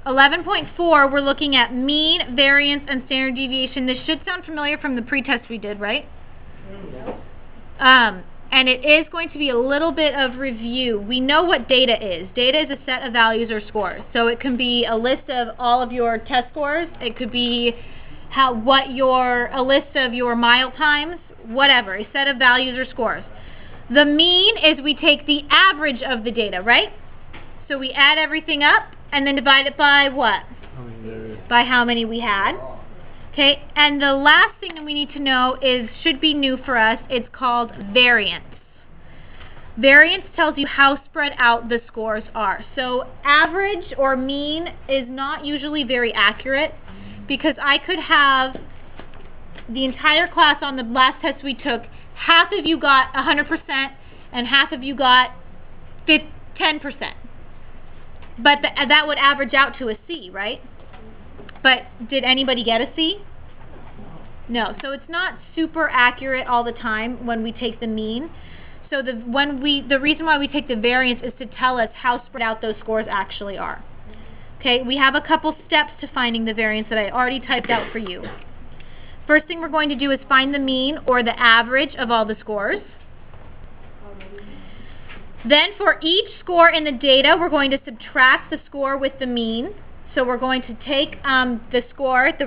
11.4, we're looking at mean, variance, and standard deviation. This should sound familiar from the pretest we did, right? And it is going to be a little bit of review. We know what data is. Data is a set of values or scores. So it can be a list of all of your test scores. It could be a list of your mile times, whatever, a set of values or scores. The mean is we take the average of the data, right? So we add everything up and then divide it by what? By how many we had. Okay, and the last thing that we need to know should be new for us. It's called variance. Variance tells you how spread out the scores are. So average or mean is not usually very accurate because I could have the entire class on the last test we took, half of you got 100% and half of you got 10%. But that would average out to a C, right? But did anybody get a C? No. So it's not super accurate all the time when we take the mean. So the reason why we take the variance is to tell us how spread out those scores actually are. Okay, we have a couple steps to finding the variance that I already typed out for you. First thing we're going to do is find the mean or the average of all the scores. Then for each score in the data, we're going to subtract the score with the mean. So we're going to take the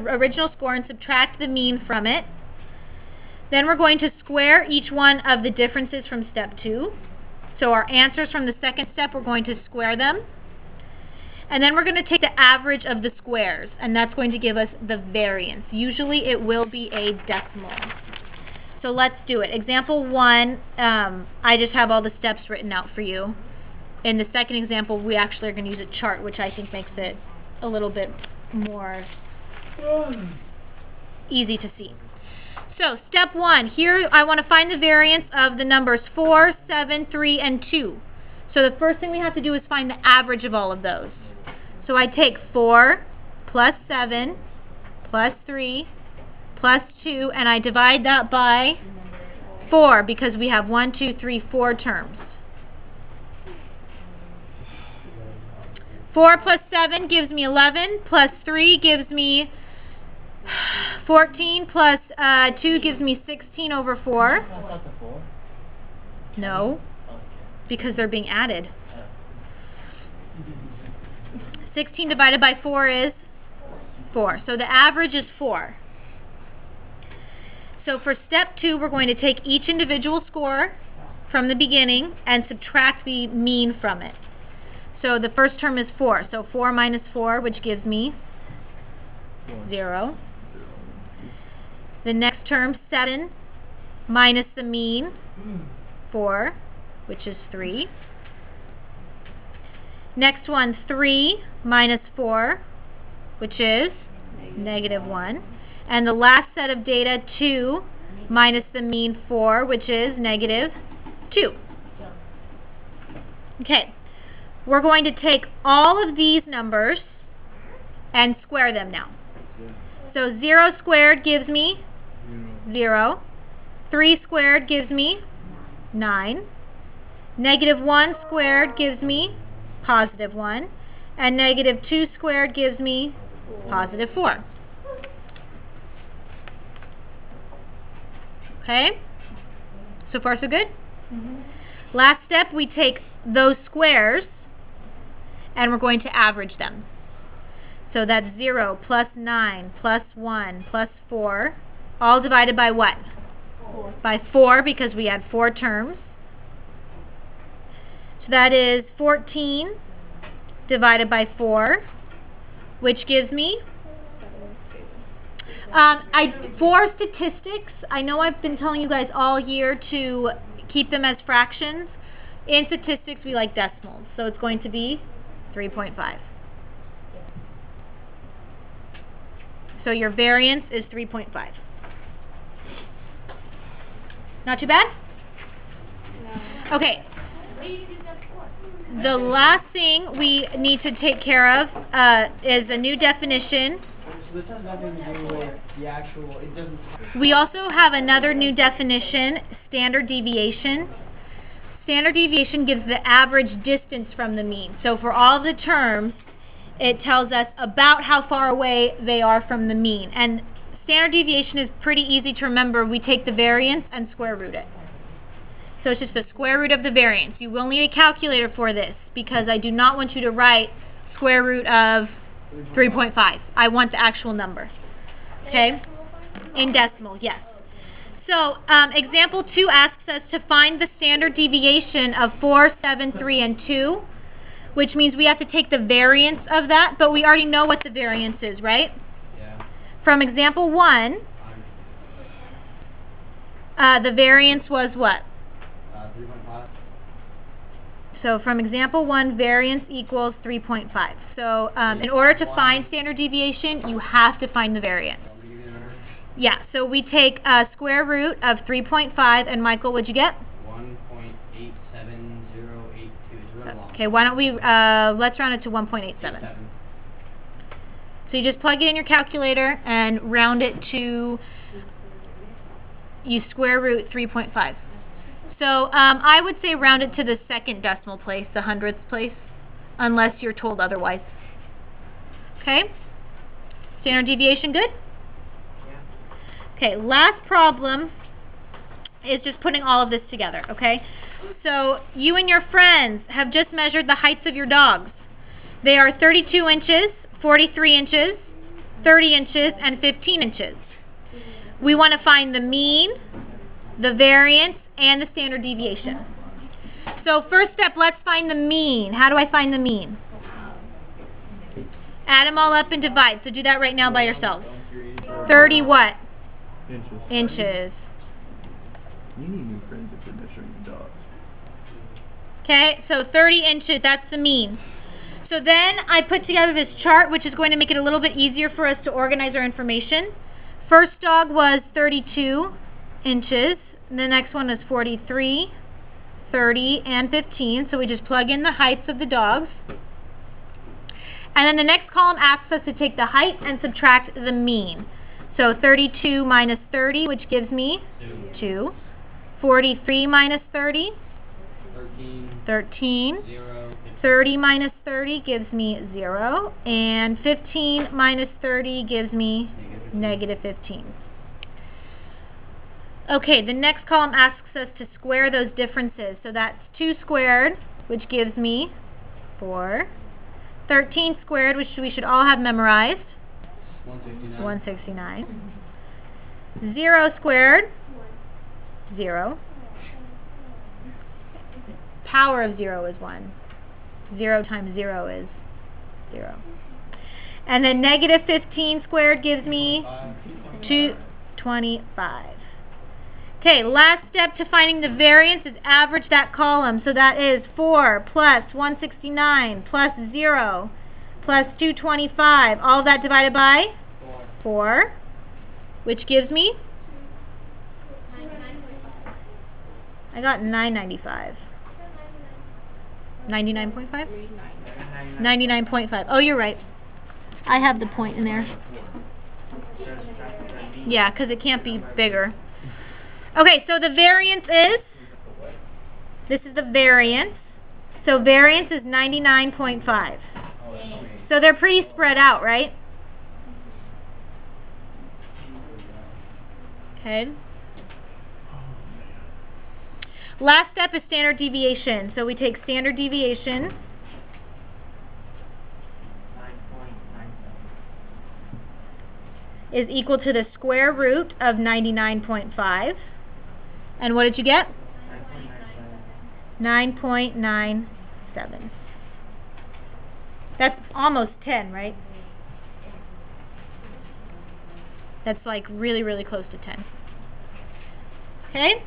original score, and subtract the mean from it. Then we're going to square each one of the differences from step 2. So our answers from the second step, we're going to square them. And then we're going to take the average of the squares, and that's going to give us the variance. Usually it will be a decimal. So let's do it. Example 1, I just have all the steps written out for you. In the second example, we actually are going to use a chart, which I think makes it a little bit more easy to see. So, step 1, here I want to find the variance of the numbers 4, 7, 3, and 2. So the first thing we have to do is find the average of all of those. So I take 4 plus 7 plus 3 plus 2, and I divide that by 4 because we have 1, 2, 3, 4 terms. 4 plus 7 gives me 11, plus 3 gives me 14, plus 2 gives me 16 over 4. No, because they're being added. 16 divided by 4 is 4. So the average is 4. So for step 2, we're going to take each individual score from the beginning and subtract the mean from it. So the first term is 4. So 4 minus 4, which gives me 0. The next term, 7 minus the mean, 4, which is 3. Next one, 3 minus 4, which is negative 1. And the last set of data, 2 minus the mean, 4, which is negative 2. Okay. We're going to take all of these numbers and square them now. So 0 squared gives me 0. 3 squared gives me 9. Negative 1 squared gives me positive 1. And negative 2 squared gives me positive 4. Okay? So far so good? Last step, we take those squares and we're going to average them. So that's 0 plus 9 plus 1 plus 4, all divided by what? 4. By 4, because we had 4 terms. So that is 14 divided by 4, which gives me for statistics, I know I've been telling you guys all year to keep them as fractions. In statistics, we like decimals, so it's going to be 3.5. So your variance is 3.5. Not too bad? No. Okay. The last thing we need to take care of is a new definition. So this has nothing to do with the actual, it doesn't... We also have another new definition, standard deviation. Standard deviation gives the average distance from the mean. So for all the terms, it tells us about how far away they are from the mean. And standard deviation is pretty easy to remember. We take the variance and square root it. So it's just the square root of the variance. You will need a calculator for this because I do not want you to write square root of 3.5. I want the actual number. Okay? In decimal, yes. So example 2 asks us to find the standard deviation of 4, 7, 3, and 2, which means we have to take the variance of that, but we already know what the variance is, right? Yeah. From example 1, the variance was what? 3.5. So from example 1, variance equals 3.5. So in order to find standard deviation, you have to find the variance. Yeah, so we take square root of 3.5, and Michael, what'd you get? 1.87082. Okay, why don't we, let's round it to 1.87. So you just plug it in your calculator and round it to, you square root 3.5. So I would say round it to the second decimal place, the hundredths place, unless you're told otherwise. Okay? Standard deviation good? Okay, last problem is just putting all of this together, okay? So you and your friends have just measured the heights of your dogs. They are 32 inches, 43 inches, 30 inches, and 15 inches. We want to find the mean, the variance, and the standard deviation. So first step, let's find the mean. How do I find the mean? Add them all up and divide. So do that right now by yourself. 30 what? Inches. You need new friends if you're measuring your dogs. Okay, so 30 inches, that's the mean. So then I put together this chart, which is going to make it a little bit easier for us to organize our information. First dog was 32 inches. The next one is 43, 30, and 15. So we just plug in the heights of the dogs. And then the next column asks us to take the height and subtract the mean. So 32 minus 30, which gives me 2. 43 minus 30, 13. 30 minus 30 gives me 0. And 15 minus 30 gives me negative 15. Okay, the next column asks us to square those differences. So that's 2 squared, which gives me 4. 13 squared, which we should all have memorized. 169. 0 squared, 0. Power of 0 is 1. 0 times 0 is 0. And then negative 15 squared gives me 225. Okay, last step to finding the variance is average that column. So that is 4 plus 169 plus 0 plus 225. All of that divided by 4, which gives me? I got 995. 99.5? 99.5. Oh, you're right. I have the point in there. Yeah, because it can't be bigger. Okay, so the variance is, this is the variance. So variance is 99.5. So they're pretty spread out, right? Okay. Last step is standard deviation. So we take standard deviation. Is equal to the square root of 99.5. And what did you get? 9.97. That's almost 10, right? That's like really, really close to 10. Okay?